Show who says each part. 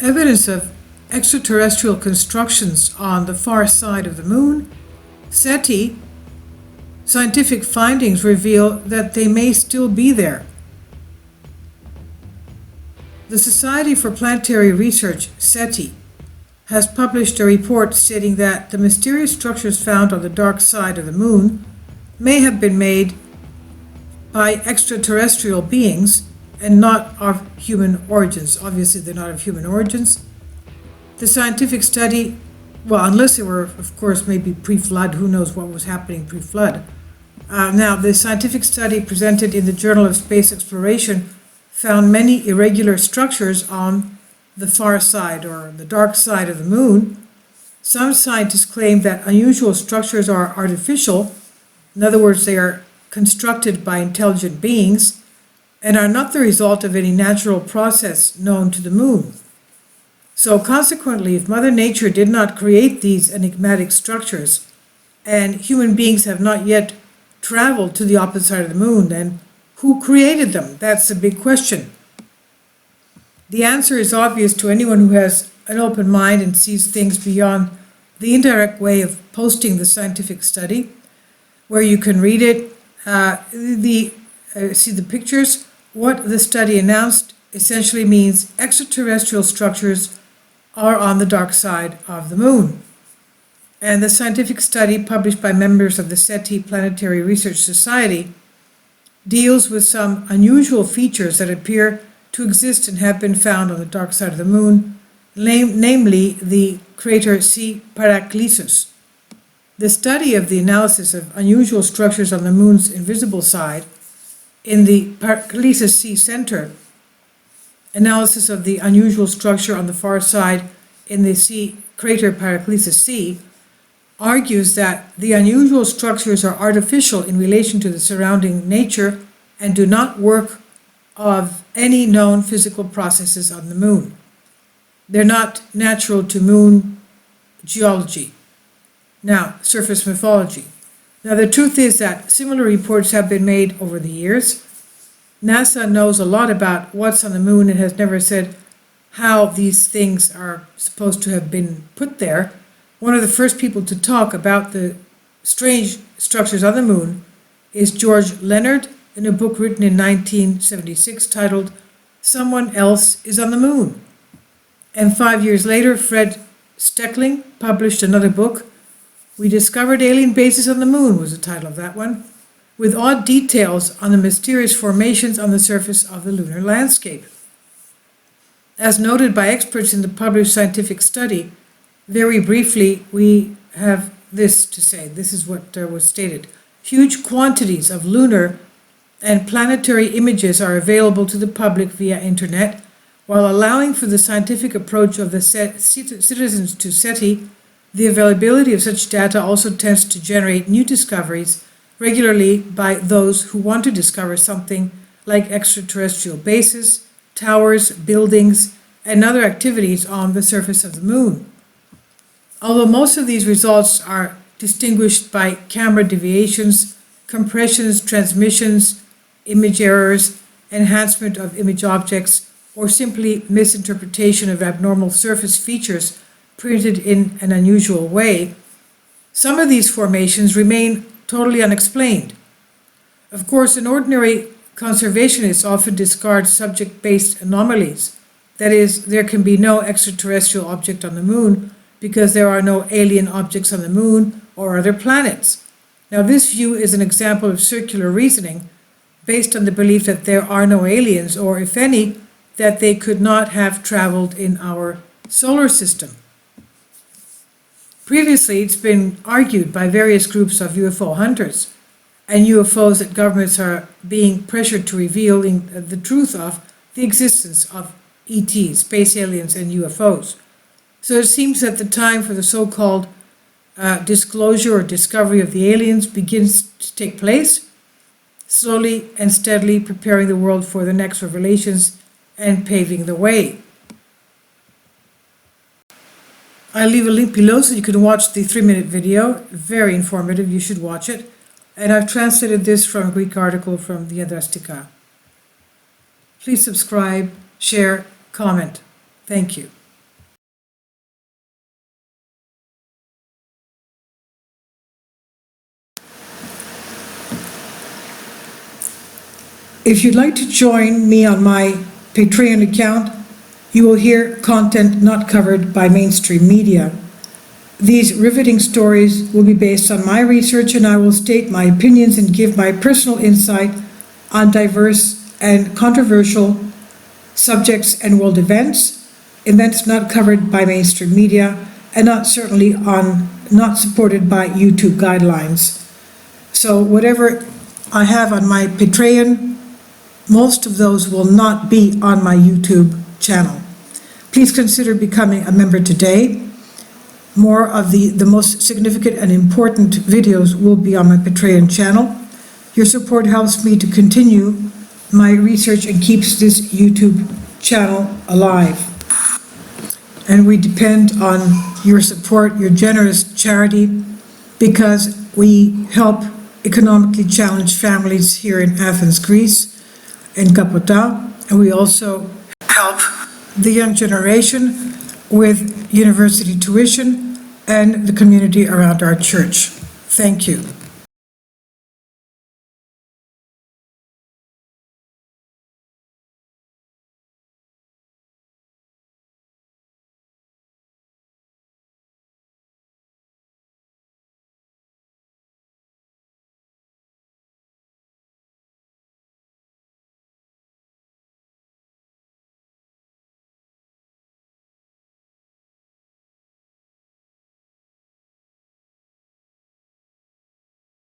Speaker 1: evidence of extraterrestrial constructions on the far side of the moon, SETI, scientific findings reveal that they may still be there. The Society for Planetary Research, SETI, has published a report stating that the mysterious structures found on the dark side of the moon may have been made by extraterrestrial beings and not of human origins. Obviously, they're not of human origins. The scientific study, well, unless they were, of course, maybe pre-flood, who knows what was happening pre-flood. Now, the scientific study presented in the Journal of Space Exploration found many irregular structures on the far side, or the dark side of the moon. Some scientists claim that unusual structures are artificial. In other words, they are constructed by intelligent beings and are not the result of any natural process known to the moon. So consequently, if Mother Nature did not create these enigmatic structures, and human beings have not yet traveled to the opposite side of the moon, then who created them? That's the big question. The answer is obvious to anyone who has an open mind and sees things beyond the indirect way of posting the scientific study, where you can read it, see the pictures. What the study announced essentially means extraterrestrial structures are on the dark side of the moon. And the scientific study published by members of the SETI Planetary Research Society deals with some unusual features that appear to exist and have been found on the dark side of the moon, namely the crater C. Paracelsus. The study of the analysis of unusual structures on the moon's invisible side in the Paracelsus C center, analysis of the unusual structure on the far side in the crater Paracelsus C, argues that the unusual structures are artificial in relation to the surrounding nature and do not work of any known physical processes on the moon. They're not natural to moon geology. Now, surface morphology. Now, the truth is that similar reports have been made over the years. NASA knows a lot about what's on the moon and has never said how these things are supposed to have been put there. One of the first people to talk about the strange structures on the moon is George Leonard in a book written in 1976 titled Someone Else is on the Moon. And 5 years later, Fred Steckling published another book. We Discovered Alien Bases on the Moon was the title of that one, with odd details on the mysterious formations on the surface of the lunar landscape. As noted by experts in the published scientific study, very briefly, we have this to say. This is what was stated. Huge quantities of lunar and planetary images are available to the public via internet, while allowing for the scientific approach of the citizens to SETI. The availability of such data also tends to generate new discoveries regularly by those who want to discover something like extraterrestrial bases, towers, buildings, and other activities on the surface of the moon. Although most of these results are distinguished by camera deviations, compressions, transmissions, image errors, enhancement of image objects, or simply misinterpretation of abnormal surface features printed in an unusual way, some of these formations remain totally unexplained. Of course, an ordinary conservationist often discards subject-based anomalies. That is, there can be no extraterrestrial object on the moon because there are no alien objects on the moon or other planets. Now, this view is an example of circular reasoning based on the belief that there are no aliens, or if any, that they could not have traveled in our solar system. Previously, it's been argued by various groups of UFO hunters and UFOs that governments are being pressured to reveal the truth of the existence of ETs, space aliens, and UFOs. So it seems that the time for the so-called disclosure or discovery of the aliens begins to take place, slowly and steadily preparing the world for the next revelations and paving the way. I'll leave a link below so you can watch the 3-minute video. Very informative, you should watch it. And I've translated this from a Greek article from the Adrastika. Please subscribe, share, comment. Thank you. If you'd like to join me on my Patreon account, you will hear content not covered by mainstream media. These riveting stories will be based on my research, and I will state my opinions and give my personal insight on diverse and controversial subjects and world events not covered by mainstream media, and not supported by YouTube guidelines. So whatever I have on my Patreon, most of those will not be on my YouTube channel. Please consider becoming a member today. More of the most significant and important videos will be on my Patreon channel. Your support helps me to continue my research and keeps this YouTube channel alive. And we depend on your support, your generous charity, because we help economically challenged families here in Athens, Greece, in Kapota, and we also help the young generation with university tuition and the community around our church. Thank you.